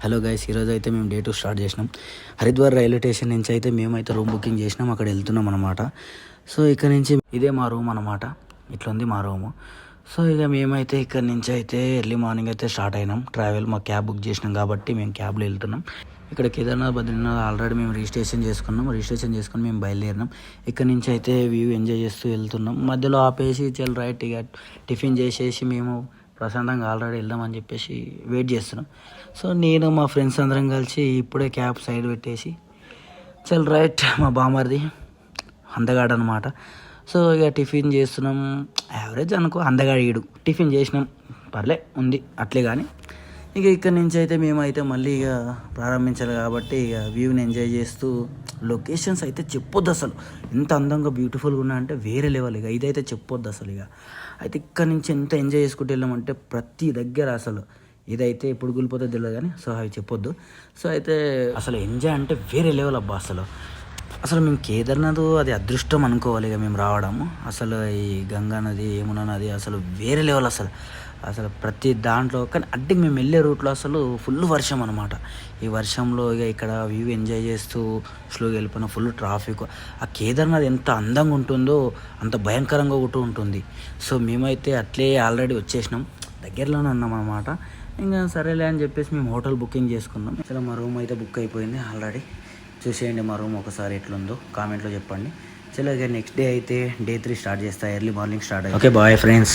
Hello guys, ఈరోజు అయితే మేము డే 2 స్టార్ట్ చేసినాం. హరిద్వార్ రైల్వే స్టేషన్ నుంచి అయితే మేమైతే రూమ్ బుకింగ్ చేసినాం, అక్కడ వెళ్తున్నాం అనమాట. సో ఇక్కడ నుంచి ఇదే మా రూమ్ అనమాట, ఇట్లా ఉంది మా రూము. సో ఇక మేమైతే ఇక్కడ నుంచి అయితే ఎర్లీ మార్నింగ్ అయితే స్టార్ట్ అయినాం ట్రావెల్. మా క్యాబ్ బుక్ చేసినాం కాబట్టి మేము క్యాబ్లో వెళ్తున్నాం. ఇక్కడ కేదార్నాథ్ బద్రీనాథ్ ఆల్రెడీ మేము రిజిస్ట్రేషన్ చేసుకుని మేము బయలుదేరినాం. ఇక్కడ నుంచి అయితే వ్యూ ఎంజాయ్ చేస్తూ వెళ్తున్నాం. మధ్యలో ఆపేసి చల్ రైట్ ఇక టిఫిన్ చేసేసి మేము ప్రశాంతంగా ఆల్రెడీ వెళ్దామని చెప్పేసి వెయిట్ చేస్తున్నాం. సో నేను మా ఫ్రెండ్స్ అందరం కలిసి ఇప్పుడే క్యాబ్ సైడ్ పెట్టేసి చల్ రైట్ మా బామర్ది అందగాడు అనమాట. సో ఇక టిఫిన్ చేస్తున్నాం, యావరేజ్ అనుకో అందగాడు ఈడు. టిఫిన్ చేసినాం, పర్లే ఉంది అట్లే. కానీ ఇక ఇక్కడ నుంచి అయితే మేమైతే మళ్ళీ ఇక ప్రారంభించాలి కాబట్టి ఇక వ్యూని ఎంజాయ్ చేస్తూ లొకేషన్స్ అయితే చెప్పొద్దు అసలు, ఎంత అందంగా బ్యూటిఫుల్గా ఉన్నా అంటే వేరే లెవెల్. ఇక ఇదైతే చెప్పొద్దు అసలు. ఇక అయితే ఇక్కడ నుంచి ఎంత ఎంజాయ్ చేసుకుంటూ వెళ్ళామంటే ప్రతి దగ్గర అసలు ఇదైతే ఎప్పుడు కూలిపోతుందో తెలియదు కానీ సో అవి చెప్పొద్దు. సో అయితే అసలు ఎంజాయ్ అంటే వేరే లెవెల్ అబ్బా. అసలు మేము కేదార్నాథ్ అది అదృష్టం అనుకోవాలి ఇక మేము రావడము. అసలు ఈ గంగా నది, యమునా నది అసలు వేరే లెవెల్ అసలు ప్రతి దాంట్లో. కానీ అంటే మేము వెళ్ళే రూట్లో అసలు ఫుల్ వర్షం అనమాట. ఈ వర్షంలో ఇక ఇక్కడ వ్యూ ఎంజాయ్ చేస్తూ స్లోగా వెళ్ళిపోయిన ఫుల్ ట్రాఫిక్. ఆ కేదార్నాథ్ ఎంత అందంగా ఉంటుందో అంత భయంకరంగా కూడా ఉంటుంది. సో మేమైతే అట్లే ఆల్రెడీ వచ్చేసినాం, దగ్గరలోనే ఉన్నాం అనమాట. ఇంకా సరేలే అని చెప్పేసి మేము హోటల్ బుకింగ్ చేసుకున్నాం. అసలు మా రూమ్ అయితే బుక్ అయిపోయింది ఆల్రెడీ. చూసేయండి మా రూమ్ ఒకసారి ఎట్లుందో కామెంట్లో చెప్పండి. చలో ఇక నెక్స్ట్ డే అయితే డే 3 స్టార్ట్ చేస్తా, ఎర్లీ మార్నింగ్ స్టార్ట్ అయ్యి. Okay bye friends.